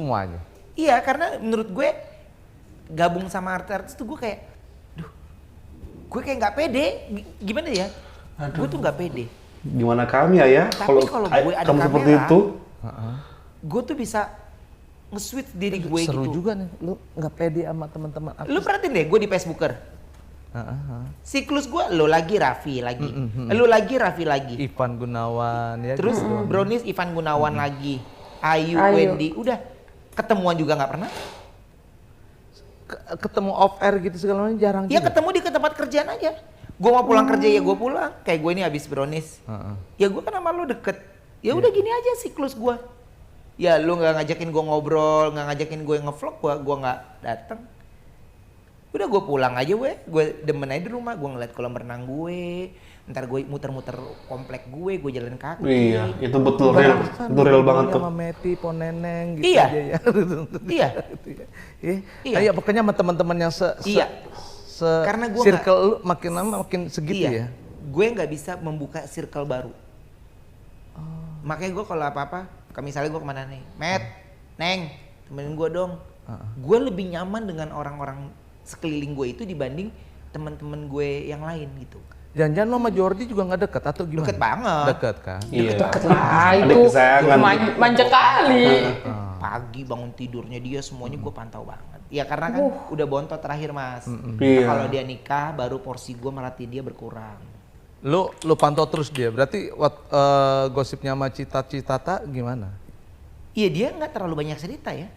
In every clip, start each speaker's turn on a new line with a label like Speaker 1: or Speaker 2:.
Speaker 1: semuanya.
Speaker 2: Iya, karena menurut gue gabung sama artis tuh gue kayak, duh, gue kayak nggak pede. Gimana ya? Gue tuh nggak pede.
Speaker 3: Gimana kami ya?
Speaker 2: Tapi kalau gue ada
Speaker 3: kamu
Speaker 2: kamera,
Speaker 3: seperti itu,
Speaker 2: gue tuh bisa nge-switch diri gue
Speaker 1: Seru
Speaker 2: gitu.
Speaker 1: juga nih, lu nggak pede sama teman-teman artis.
Speaker 2: Lu perhatiin deh, gue di Facebooker. Siklus gue, lo lagi Raffi lagi, lu lagi Raffi lagi.
Speaker 1: Ivan Gunawan ya.
Speaker 2: Terus
Speaker 1: gitu.
Speaker 2: Brownies Ivan Gunawan lagi, Ayu, Wendy, udah ketemuan juga nggak pernah.
Speaker 1: Ketemu off air gitu segala macam jarang
Speaker 2: Ya
Speaker 1: juga.
Speaker 2: ketemu di tempat kerjaan aja. Gue mau pulang kerja ya gue pulang. Kayak gue ini habis Brownies. Ya gue kan sama lu deket. Ya udah gini aja siklus gue. Ya lu nggak ngajakin gue ngobrol, nggak ngajakin gue ngevlog, gue nggak dateng. Udah gue pulang aja gue demen aja di rumah, gue ngeliat kolam renang gue, ntar gue muter-muter komplek gue jalan kaki.
Speaker 3: iya, itu betul real, itu real banget tuh.
Speaker 1: Sama Meti, Poneneng gitu
Speaker 2: Iya.
Speaker 1: aja ya.
Speaker 2: Iya.
Speaker 1: Iya. Iya, pokoknya sama teman-teman yang
Speaker 2: Karena gua
Speaker 1: circle lu makin lama makin segitu ya.
Speaker 2: Gue nggak bisa membuka circle baru. Makanya gue kalau apa-apa, misalnya gue kemana nih, Met, Neng, temenin gue dong. Gue lebih nyaman dengan orang-orang sekeliling gue itu dibanding teman-teman gue yang lain gitu.
Speaker 1: Jangan-jangan lo sama Jordi juga nggak deket atau gimana?
Speaker 2: Deket banget.
Speaker 1: Deket kan?
Speaker 3: Iya.
Speaker 4: Deket lah
Speaker 3: Adik
Speaker 4: itu
Speaker 3: kesayangan.
Speaker 4: manja kali.
Speaker 2: Pagi bangun tidurnya dia semuanya gue pantau banget. Ya karena kan udah bontot terakhir mas.
Speaker 3: Iya.
Speaker 2: Kalau dia nikah baru porsi gue merhatiin dia berkurang.
Speaker 1: Lu pantau terus dia. Berarti gosipnya sama Cita-Citata gimana?
Speaker 2: Iya dia nggak terlalu banyak cerita ya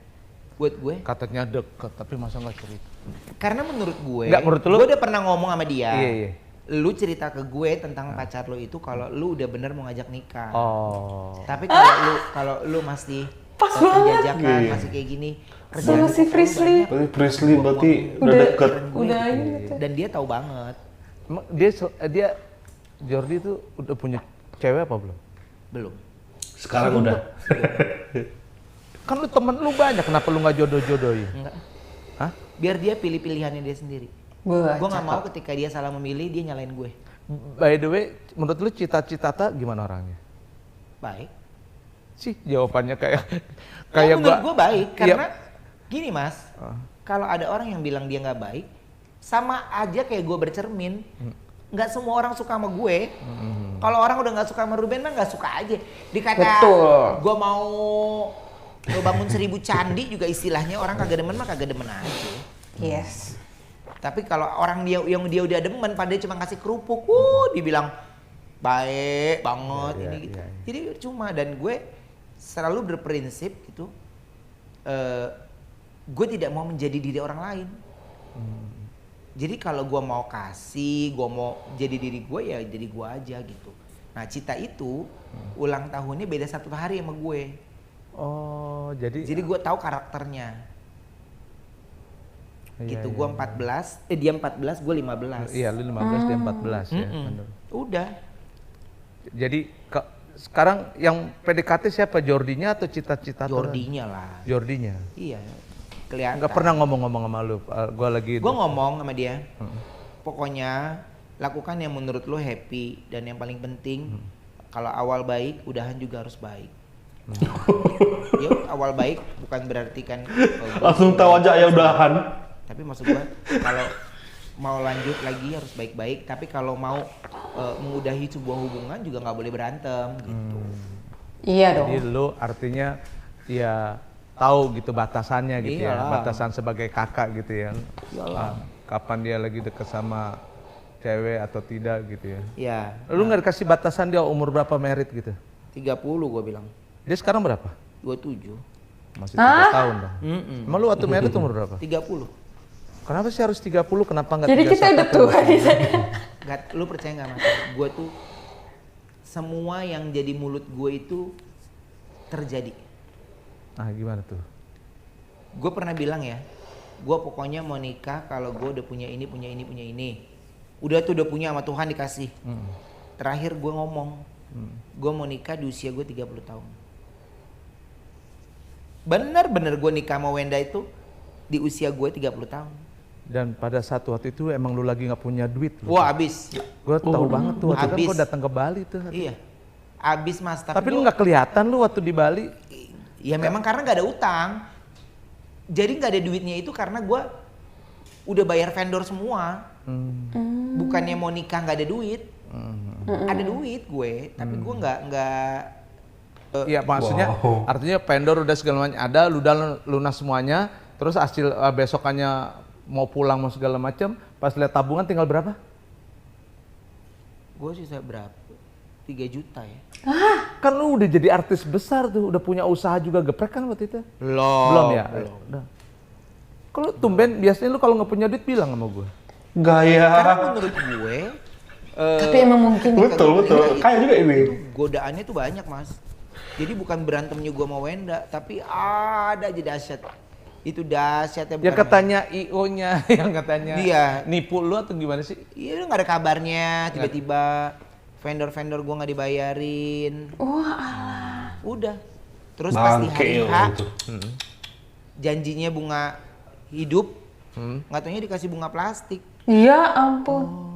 Speaker 2: buat gue.
Speaker 1: Katanya deket, tapi masa nggak cerita?
Speaker 2: Karena menurut gue,
Speaker 1: Nggak, menurut lu?
Speaker 2: gue udah pernah ngomong sama dia.
Speaker 1: Iya.
Speaker 2: Lu cerita ke gue tentang pacar lu itu kalau lu udah bener mau ngajak nikah.
Speaker 1: Oh.
Speaker 2: Tapi kalau lu masih
Speaker 4: Pas banget.
Speaker 2: penjajakan,
Speaker 3: Iya.
Speaker 2: masih kayak gini,
Speaker 4: Sama si Frisley.
Speaker 3: Berarti Priestley berarti udah deket.
Speaker 4: Udah ini gitu.
Speaker 2: Dan dia tahu banget.
Speaker 1: Emang dia Jordi tuh udah punya cewek apa belum?
Speaker 2: Belum.
Speaker 3: Sekarang udah.
Speaker 1: Kan lu temen lu banyak, kenapa lu nggak jodoh-jodohin?
Speaker 2: Enggak.
Speaker 1: Hah?
Speaker 2: Biar dia pilih pilihannya dia sendiri.
Speaker 4: Wah,
Speaker 2: Gue nggak mau ketika dia salah memilih dia nyalain gue.
Speaker 1: By the way, menurut lu Cita-Citata gimana orangnya?
Speaker 2: Baik.
Speaker 1: Sih jawabannya kayak
Speaker 2: Ya, menurut gue baik
Speaker 1: Iya.
Speaker 2: karena gini mas, kalau ada orang yang bilang dia nggak baik, sama aja kayak gue bercermin. Nggak semua orang suka sama gue. Kalau orang udah nggak suka sama Ruben mah nggak suka aja. Dikata
Speaker 4: Betul.
Speaker 2: gue mau lo bangun 1000 candi juga istilahnya orang kagak demen mah kagak demen aja.
Speaker 4: Yes.
Speaker 2: Tapi kalau orang yang dia udah demen pada cuma kasih kerupuk, dibilang baik banget
Speaker 1: Iya,
Speaker 2: ini gitu.
Speaker 1: iya.
Speaker 2: Jadi cuma dan gue selalu berprinsip gitu. Gue tidak mau menjadi diri orang lain. Jadi kalau gue mau kasih, gue mau jadi diri gue ya jadi gue aja gitu. Nah Cita itu ulang tahunnya beda 1 hari sama gue.
Speaker 1: Oh, jadi
Speaker 2: Jadi gue tahu karakternya.
Speaker 1: Iya,
Speaker 2: Gitu
Speaker 1: iya,
Speaker 2: gue 14, dia 14, gue 15.
Speaker 1: Iya, lu 15 dia 14 ya. bener.
Speaker 2: Udah.
Speaker 1: Jadi sekarang yang PDKT siapa? Jordinya atau Cita-Citata?
Speaker 2: Jordinya lah.
Speaker 1: Jordinya.
Speaker 2: Iya. Kelihatan.
Speaker 1: Nggak pernah ngomong-ngomong sama lu. Gua lagi.
Speaker 2: Gue ngomong sama dia. Pokoknya lakukan yang menurut lo happy dan yang paling penting kalau awal baik, udahan juga harus baik. Ya awal baik bukan berarti kan
Speaker 3: Langsung tahu aja ya udahan.
Speaker 2: tapi maksud gue kalau mau lanjut lagi harus baik-baik, tapi kalau mau mengudahi sebuah hubungan juga nggak boleh berantem gitu.
Speaker 4: Iya dong.
Speaker 1: Jadi lu artinya ya tahu gitu batasannya gitu ya.
Speaker 2: Iyalah.
Speaker 1: Batasan sebagai kakak gitu ya.
Speaker 2: Iyalah.
Speaker 1: Kapan dia lagi deket sama cewek atau tidak gitu ya.
Speaker 2: Ya.
Speaker 1: Lu nggak dikasih batasan dia umur berapa merit gitu?
Speaker 2: 30 gue bilang.
Speaker 1: Dia sekarang berapa?
Speaker 2: 27.
Speaker 1: Masih 3 tahun dong. Emang lu waktu merit umur berapa?
Speaker 2: 30.
Speaker 1: Kenapa sih harus 30? Kenapa nggak 31?
Speaker 4: Jadi kita udah tua di sana.
Speaker 2: Nggak, lu percaya nggak mas? Gue tuh semua yang jadi mulut gue itu terjadi.
Speaker 1: Nah gimana tuh?
Speaker 2: Gue pernah bilang ya, gue pokoknya mau nikah kalau gue udah punya ini, punya ini, punya ini. Udah tuh udah punya sama Tuhan dikasih. Terakhir gue ngomong, gue mau nikah di usia gue 30 tahun. Bener-bener gue nikah sama Wenda itu di usia gue 30 tahun.
Speaker 1: Dan pada saat waktu itu emang lu lagi nggak punya duit.
Speaker 2: Wah abis.
Speaker 1: Gue tahu banget tuh waktu itu kan
Speaker 2: Habis.
Speaker 1: gue datang ke Bali tuh.
Speaker 2: Iya. Abis mas.
Speaker 1: Tapi lu
Speaker 2: gua-
Speaker 1: nggak kelihatan lu waktu di Bali.
Speaker 2: Ya memang karena nggak ada utang. Jadi nggak ada duitnya itu karena gue udah bayar vendor semua. Bukannya mau nikah nggak ada duit. Ada duit gue, tapi gue nggak.
Speaker 1: Iya maksudnya artinya vendor udah segala macam ada, lu udah lunas semuanya, terus hasil besokannya mau pulang mau segala macam, pas lihat tabungan tinggal berapa?
Speaker 2: Gue sisa berapa? 3 juta ya.
Speaker 1: Kan lu udah jadi artis besar tuh, udah punya usaha juga geprek kan waktu itu? Belum ya? Udah. Kalau tumben biasanya lu kalau nggak punya duit bilang sama gue.
Speaker 3: Gaya.
Speaker 2: Karena menurut gue,
Speaker 4: Tapi emang mungkin
Speaker 3: Betul. Kayak juga ini.
Speaker 2: godaannya tuh banyak mas. Jadi bukan berantemnya gue sama Wenda, tapi ada aja dahsyat. Itu dahsyatnya
Speaker 1: Ya
Speaker 2: bukan
Speaker 1: katanya IO-nya yang katanya
Speaker 2: Dia.
Speaker 1: nipu lu atau gimana sih?
Speaker 2: Iya lu gak ada kabarnya, tiba-tiba vendor-vendor gue gak dibayarin.
Speaker 4: wah,
Speaker 2: Udah. Terus pas di hari
Speaker 3: Bangke
Speaker 2: H,
Speaker 3: itu.
Speaker 2: janjinya bunga hidup, nggak taunya dikasih bunga plastik.
Speaker 4: ya ampun.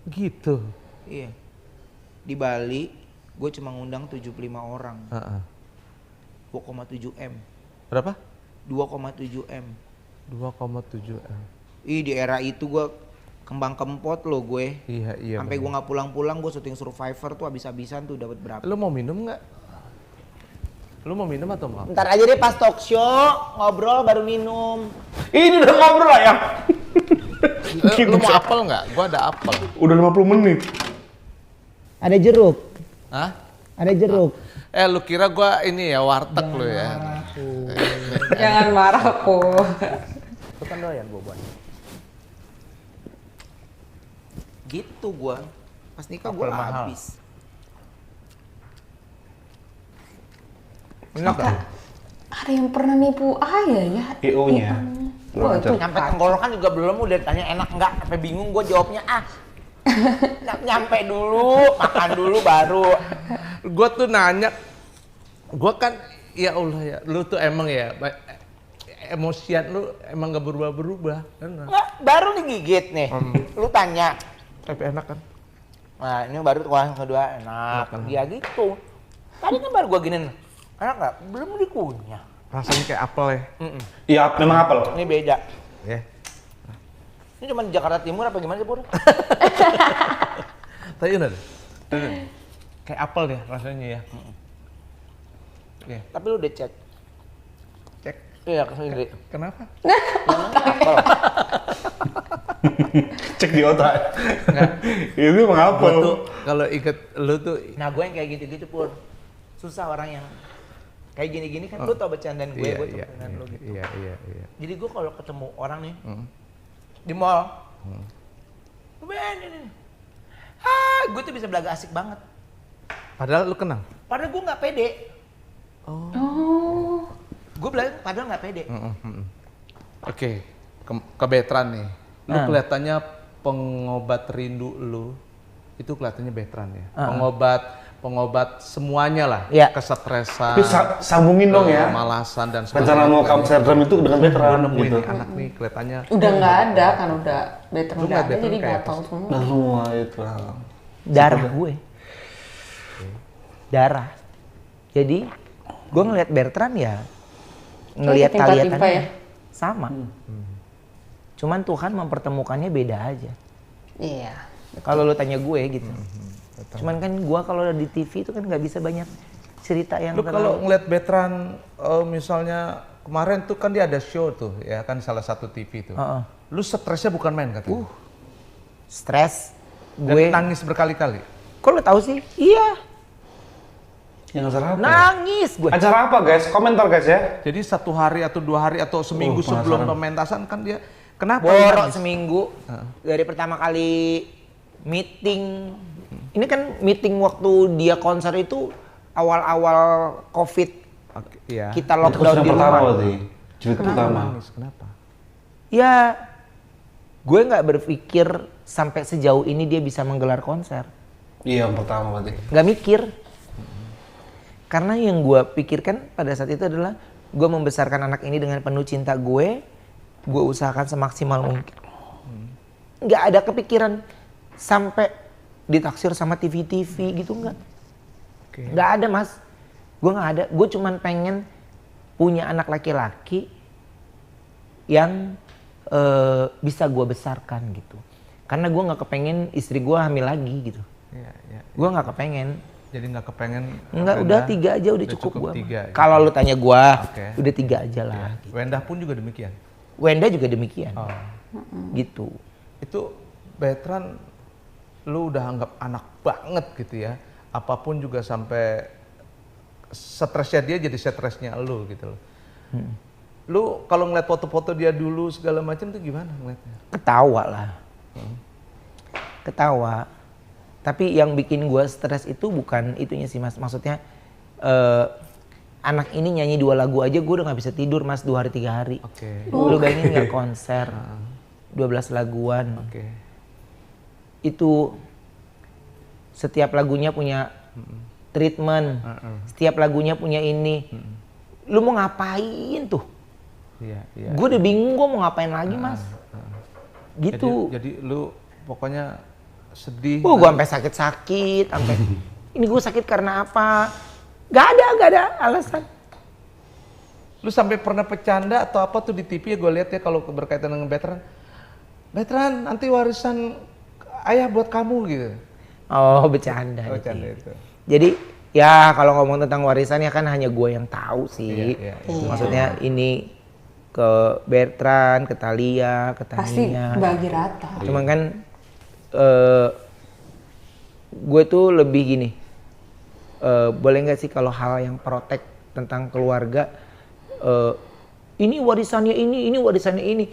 Speaker 1: Gitu.
Speaker 2: Iya. Di Bali, gue cuma ngundang 75 orang. 2,7 M.
Speaker 1: Berapa?
Speaker 2: 2,7 M.
Speaker 1: 2,7 M.
Speaker 2: Ih di era itu gue kembang kempot loh gue.
Speaker 1: Iya.
Speaker 2: Sampai gue nggak pulang-pulang, gue syuting Survivor tuh habis-habisan tuh dapat berapa?
Speaker 1: Lu mau minum nggak? Lu mau minum atau mau?
Speaker 2: Ntar aja deh pas talk show ngobrol baru minum.
Speaker 3: Ini udah ngobrol lah ya.
Speaker 1: Lu mau apel nggak? Gua ada apel.
Speaker 3: Udah 50 menit.
Speaker 2: Ada jeruk.
Speaker 1: Hah?
Speaker 2: Ada jeruk.
Speaker 1: Lu kira gua ini ya warteg lu ya?
Speaker 4: Jangan marah aku.
Speaker 2: Itu kan doyan boban. Gitu gue. Pas nikah gue
Speaker 1: Apel mahal.
Speaker 2: habis.
Speaker 1: Enak kan?
Speaker 4: Ada yang pernah nipu ayah ya?
Speaker 3: IO-nya.
Speaker 4: Wah itu
Speaker 2: Nyampe tenggorokan juga belum, udah tanya enak enggak, sampai bingung gue jawabnya nyampe dulu, makan dulu baru.
Speaker 1: Gua tuh nanya, gua kan ya Allah ya, lu tuh emang ya emosian lu emang gak berubah-berubah. Enak.
Speaker 2: Nggak, baru digigit nih, lu tanya.
Speaker 1: Tapi enak kan?
Speaker 2: Nah ini baru tuh yang kedua enak, dia gitu. Tadi kan baru gue giniin, enak nggak? Belum dikunyah.
Speaker 1: Rasanya kayak apel ya.
Speaker 3: Iya, memang apel.
Speaker 2: Ini beda.
Speaker 1: Ya.
Speaker 2: Ini cuma di Jakarta Timur apa gimana sih Pur?
Speaker 1: Tapi udah. Kayak apel deh rasanya ya. Oke.
Speaker 2: Tapi lu udah cek.
Speaker 1: Cek.
Speaker 2: Iya kesini.
Speaker 1: Kenapa?
Speaker 2: Apel.
Speaker 3: Cek di otak.
Speaker 1: Enggak.
Speaker 3: Ini emang
Speaker 1: Gua
Speaker 3: apel.
Speaker 1: tuh kalau iket lu tuh
Speaker 2: Nah gue yang kayak gitu-gitu Pur. Susah orang yang kayak gini-gini kan, lu tau bercandaan gue tuh dengan lu gitu.
Speaker 1: Iya.
Speaker 2: Jadi gue kalau ketemu orang nih di mall, Ben ini, gue tuh bisa belaga asik banget.
Speaker 1: Padahal lu kenal.
Speaker 2: Padahal gue nggak pede.
Speaker 4: Oh.
Speaker 2: Gue belaga padahal nggak pede.
Speaker 1: Oke, ke Betran nih. Lu kelihatannya pengobat rindu lu. Itu kelihatannya Betran ya. Pengobat semuanya lah.
Speaker 2: Iya.
Speaker 1: Kesetresan.
Speaker 3: Tapi sambungin dong ya.
Speaker 1: Kemalasan dan sebagainya.
Speaker 3: Rencana mau Amsterdam itu dengan veteran
Speaker 1: Nemuin
Speaker 3: gitu.
Speaker 1: nih anak nih kelihatannya.
Speaker 4: Udah nggak ada kan, udah veteran
Speaker 1: Lu
Speaker 4: udah
Speaker 1: nggak
Speaker 4: ada,
Speaker 1: veteran
Speaker 4: jadi
Speaker 1: kayak
Speaker 4: nggak tahu semua.
Speaker 3: Nah semua itu.
Speaker 2: Darah gue. Darah. Jadi gue ngelihat Bertrand ya, ngelihat
Speaker 4: Tiba-tiba
Speaker 2: kaliannya
Speaker 4: ya?
Speaker 2: sama. Cuman Tuhan mempertemukannya beda aja.
Speaker 4: Iya.
Speaker 2: Kalau lu tanya gue gitu. Cuman kan gue kalau di TV itu kan nggak bisa banyak cerita yang
Speaker 1: Lu kalau ngeliat Betran misalnya kemarin tuh kan dia ada show tuh ya kan salah satu TV tuh. Lu stresnya bukan main katanya.
Speaker 2: stres.
Speaker 1: Dan
Speaker 2: Gue
Speaker 1: nangis berkali-kali.
Speaker 2: kok lu tahu sih? Iya,
Speaker 3: Yang acara apa?
Speaker 2: nangis gue.
Speaker 3: Acara apa guys? Komentar guys ya.
Speaker 1: Jadi 1 hari atau 2 hari atau seminggu
Speaker 3: Penasaran.
Speaker 1: sebelum pementasan kan dia kenapa lu
Speaker 2: Borok
Speaker 1: nangis?
Speaker 2: seminggu dari pertama kali meeting. Ini kan meeting waktu dia konser itu awal-awal COVID.
Speaker 1: Oke, iya.
Speaker 2: Kita
Speaker 3: Itu
Speaker 2: lockdown
Speaker 3: yang
Speaker 2: di
Speaker 3: pertama
Speaker 2: rumah.
Speaker 3: berarti. Jilid pertama.
Speaker 1: Nangis kenapa?
Speaker 2: Ya, gue nggak berpikir sampai sejauh ini dia bisa menggelar konser.
Speaker 3: Iya yang pertama berarti.
Speaker 2: Nggak mikir. Karena yang gue pikirkan pada saat itu adalah gue membesarkan anak ini dengan penuh cinta gue usahakan semaksimal mungkin. Nggak ada kepikiran sampai ditaksir sama TV-TV gitu nggak.
Speaker 1: Oke.
Speaker 2: Nggak ada mas. Gue nggak ada. Gue cuman pengen punya anak laki-laki yang bisa gue besarkan gitu. Karena gue nggak kepengen istri gue hamil lagi gitu.
Speaker 1: Iya, iya.
Speaker 2: Gue nggak kepengen.
Speaker 1: Jadi nggak kepengen.
Speaker 2: Enggak, udah 3 aja udah cukup gue.
Speaker 1: 3.
Speaker 2: Kalau lu tanya gue,
Speaker 1: Oke.
Speaker 2: udah 3 aja lah.
Speaker 1: Gitu. Wendah pun juga demikian.
Speaker 2: Wenda juga demikian.
Speaker 1: Oh.
Speaker 2: Gitu.
Speaker 1: Itu Bertrand, lu udah anggap anak banget gitu ya. Apapun juga sampai stresnya dia jadi stresnya lu gitu loh. Lu kalau ngeliat foto-foto dia dulu segala macam tuh gimana ngeliatnya?
Speaker 2: Ketawa lah. Ketawa. Tapi yang bikin gue stres itu bukan itunya sih mas. Maksudnya anak ini nyanyi 2 lagu aja gue udah gak bisa tidur mas 2 hari 3 hari.
Speaker 1: Oke.
Speaker 2: Lu bayangin gak konser 12 laguan.
Speaker 1: Oke.
Speaker 2: Itu setiap lagunya punya treatment. Setiap lagunya punya ini. Lu mau ngapain tuh?
Speaker 1: Iya, iya.
Speaker 2: Gue udah bingung gue mau ngapain lagi mas. Gitu.
Speaker 1: Jadi lu pokoknya sedih.
Speaker 2: Gue sampai sakit-sakit, sampai ini gue sakit karena apa? Gak ada alasan.
Speaker 1: Lu sampai pernah bercanda atau apa tuh di TV ya gue lihat ya kalau berkaitan dengan Bertrand. Bertrand nanti warisan ayah buat kamu gitu.
Speaker 2: Oh bercanda.
Speaker 1: Oh, bercanda itu.
Speaker 2: Jadi ya kalau ngomong tentang warisan ya kan hanya gue yang tahu sih.
Speaker 1: Iya.
Speaker 2: Maksudnya ini ke Bertrand, ke Thalia, ke
Speaker 4: Pasti
Speaker 2: Tania.
Speaker 4: bagi rata.
Speaker 2: Cuman kan gue tuh lebih gini, boleh nggak sih kalau hal yang protek tentang keluarga, ini warisannya ini warisannya ini.